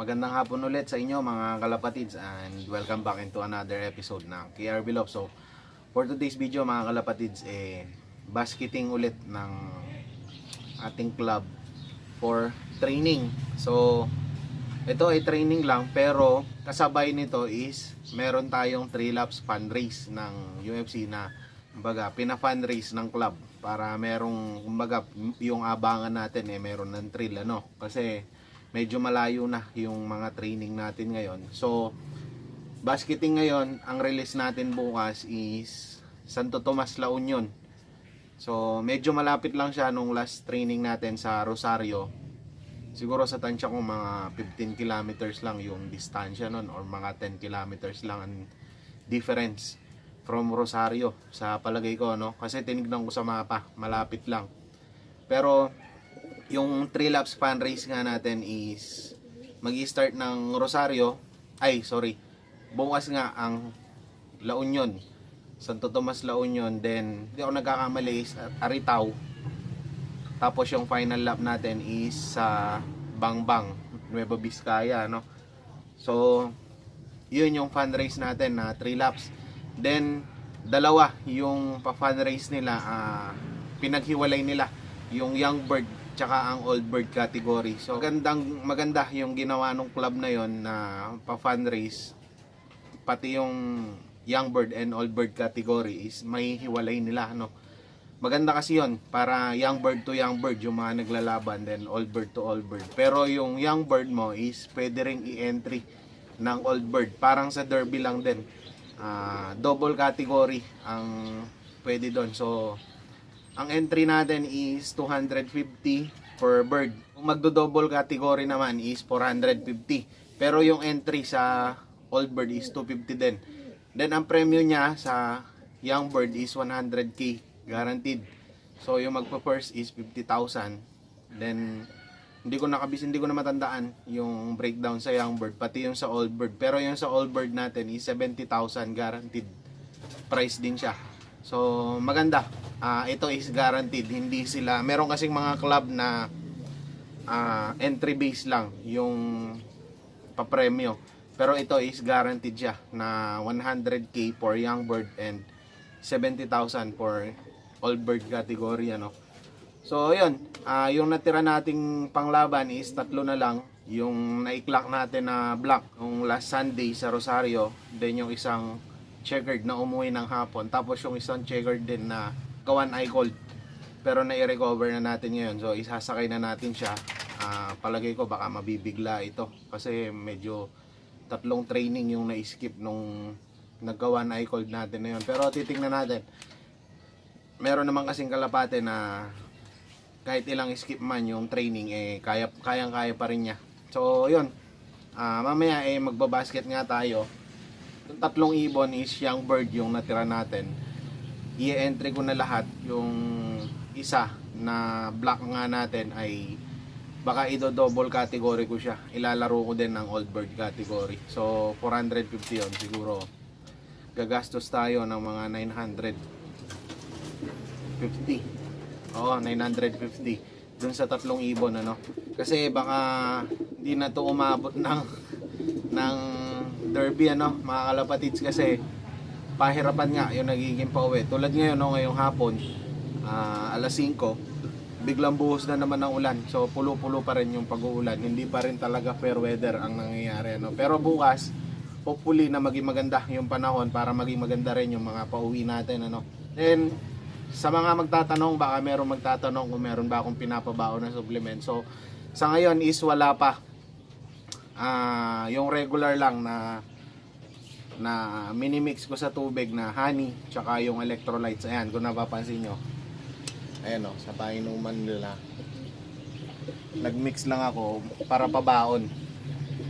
Magandang hapon ulit sa inyo mga kalapatids and welcome back into another episode ng KRB Love. So, for today's video mga kalapatids, basketing ulit ng ating club for training. So, ito ay training lang pero kasabay nito is meron tayong 3 laps fundraise ng UFC na kumbaga pina-fundraise ng club para merong kumbaga yung abangan natin meron ng thrill kasi medyo malayo na yung mga training natin ngayon. So basketing ngayon, ang release natin bukas is Santo Tomas, La Union. So medyo malapit lang siya nung last training natin sa Rosario. Siguro sa tansya ko mga 15 kilometers lang yung distansya nun or mga 10 kilometers lang ang difference from Rosario sa palagay ko kasi tinignan ko sa mapa, malapit lang. Pero yung 3 laps fundraise nga natin is magi-start ng Rosario, bukas nga ang La Union, Santo Tomas, La Union, then hindi ako nagkakamali is Aritaw. Tapos yung final lap natin is sa Bangbang, Nueva Vizcaya, So, yun yung fundraise natin na 3 laps. Then, dalawa yung pa-fundraise nila, pinaghiwalay nila yung young bird tsaka ang old bird category. So, maganda yung ginawa ng club na yon na pa-fundraise. Pati yung young bird and old bird category is may hiwalay nila, Maganda kasi yon para young bird to young bird yung mga naglalaban, then old bird to old bird. Pero yung young bird mo is pwede ring i-entry ng old bird. Parang sa derby lang din. Double category ang pwede doon. So, ang entry natin is 250 per bird. Kung magdo-double category naman is 450. Pero yung entry sa old bird is 250 din. Then, ang premyo niya sa young bird is 100k. Guaranteed. So yung magpa-first is 50,000. Then hindi ko na matandaan yung breakdown sa young bird pati yung sa old bird. Pero yung sa old bird natin is 70,000 guaranteed. Price din siya. So maganda. Ito is guaranteed. Hindi sila meron kasing mga club na entry base lang yung papremyo. Pero ito is guaranteed siya na 100k for young bird and 70,000 for old bird category, So, yun. Yung natira nating panglaban is 3 na lang. Yung na-clock natin na block yung last Sunday sa Rosario. Then yung isang checkered na umuwi ng hapon. Tapos yung isang checkered din na kawan ay gold. Pero na-recover na natin ngayon. So, isasakay na natin siya. Palagay ko baka mabibigla ito. Kasi medyo 3 training yung na-skip nung nagkawan ay cold natin na yun. Pero titingnan natin. Meron naman kasing kalapate na kahit ilang skip man yung training kayang-kaya pa rin niya. So yun, mamaya magbabasket nga tayo. Yung 3 ibon is young bird yung natira natin. I-entry ko na lahat. Yung isa na black nga natin ay baka ido-double category ko siya. Ilalaro ko din ng old bird category. So 450 yun siguro. Gagastos tayo ng mga 950. Oo, 950 dun sa 3 ibon, kasi baka hindi na to umabot ng derby, mga kalapatids, kasi pahirapan nga yung nagiging pauwi. Tulad ngayon, ngayong hapon, alas 5, biglang buhos na naman ng ulan. So pulo-pulo pa rin yung pag-uulan. Hindi pa rin talaga fair weather ang nangyayari, Pero bukas hopefully na maging maganda yung panahon para maging maganda rin yung mga pauwi natin, Then sa mga magtatanong, baka merong magtatanong kung meron ba akong pinapabaon na supplement. So sa ngayon is wala pa. Yung regular lang na minimix ko sa tubig na honey tsaka yung electrolytes. Ayan, kung napapansin nyo, ayan sa painuman nila nagmix lang ako para pabaon.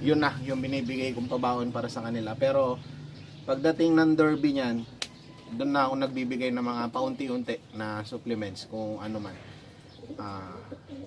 Yun na yung binibigay kong pabaon para sa kanila. Pero pagdating ng derby niyan, doon na ako nagbibigay ng mga paunti-unti na supplements kung ano man.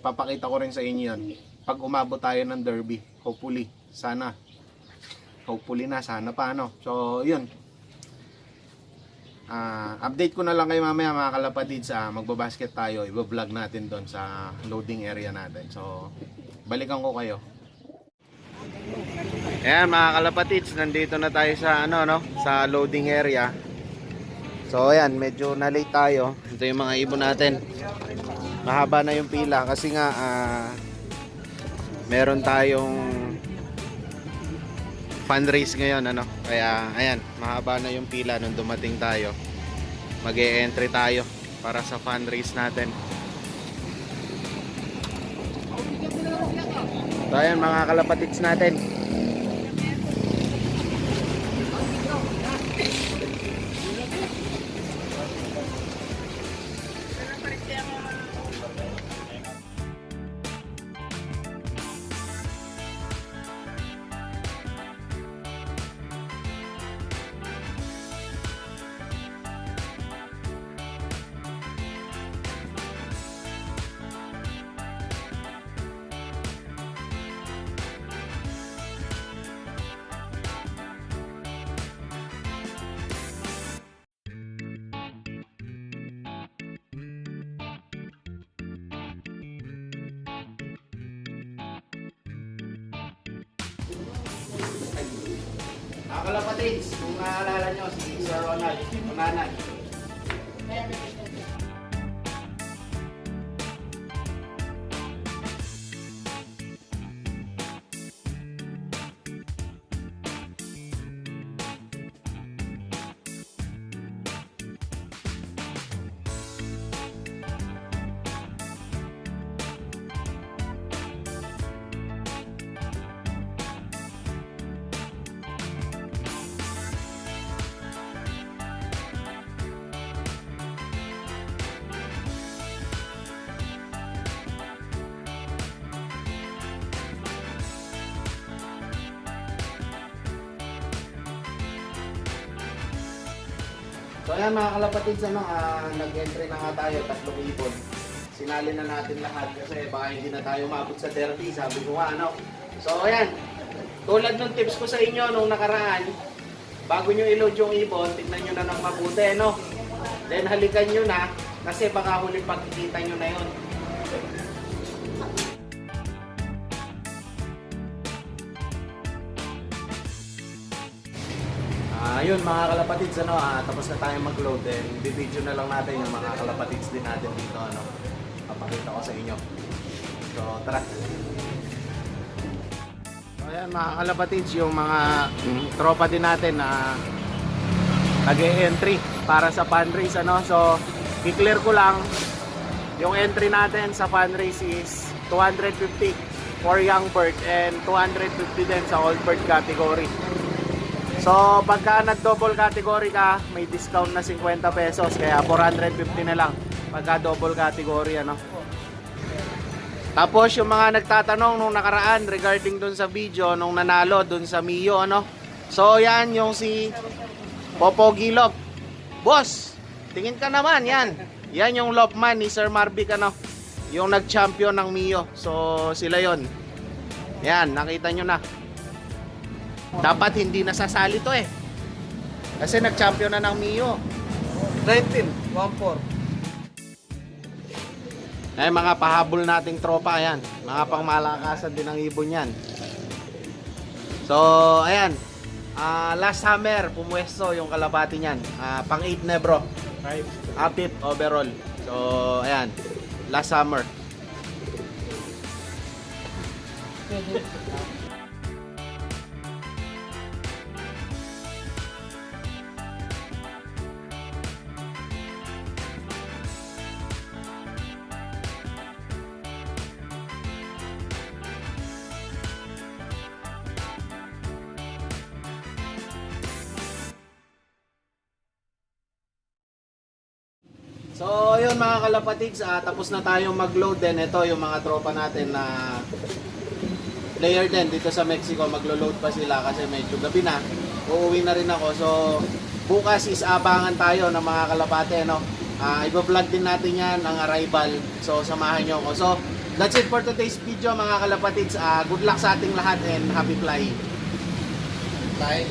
Papakita ko rin sa inyo yan pag umabot tayo ng derby. Hopefully sana pa, So yun, update ko na lang kayo mamaya mga kalapatid sa magbabasket tayo. Iba-vlog natin doon sa loading area natin. So balikan ko kayo. Ayan mga kalapatids, nandito na tayo sa sa loading area. So ayan, medyo na late tayo. Ito yung mga ibon natin. Mahaba na yung pila kasi nga meron tayong fundraise ngayon Kaya ayan, mahaba na yung pila nung dumating tayo. Mag-e-entry tayo para sa fundraise natin. So ayan mga kalapatids natin. Mga kalapatids, kung naalala nyo si Sir Ronald, Unanan. So ayan mga kalapatids, nag-entry na nga tayo, 3 ibon. Sinali na natin lahat kasi baka hindi na tayo mabot sa derby, sabi ko nga So ayan, tulad ng tips ko sa inyo nung nakaraan, bago nyo i-load yung ibon, tignan nyo na ng mabuti, Then halikan nyo na, kasi baka huling pagkikita nyo na yun. Ayun mga kalapatids, tapos na tayo mag-load, then bibidyo na lang natin yung mga kalapatids din natin dito, papakita ko sa inyo. So tara. So ayan mga kalapatids, yung mga tropa din natin na nag-e-entry para sa fundraise, So i-clear ko lang, yung entry natin sa fundraise is 250 for young bird and 250 din sa old bird category. So pagka nag-double category ka, may discount na 50 pesos, kaya 450 na lang pagka double category, Tapos yung mga nagtatanong nung nakaraan regarding dun sa video nung nanalo dun sa Mio, So yan yung si Popogi Lop. Boss, tingin ka naman, yan. Yan yung Lopman ni Sir Marvic, yung nag-champion ng Mio. So sila yon. Yan, nakita nyo na. Dapat hindi nasasali to kasi nag-champion na ng Mio. 19-14. Ay mga pahabol nating tropa, ayan. Mga pangmalakasan din ng ibon yan. So ayan, last summer pumuesto yung kalapati niyan, pang 8 na bro, 5th overall. So ayan, last summer. So yun mga kalapatids, tapos na tayong mag-load din. Ito yung mga tropa natin na player din dito sa Mexico. Maglo-load pa sila kasi medyo gabi na. Uuwi na rin ako. So bukas is abangan tayo ng mga kalapate, i-vlog din natin yan ang arrival. So samahan nyo ako. So that's it for today's video mga kalapatids. Good luck sa ating lahat and happy flying. Bye.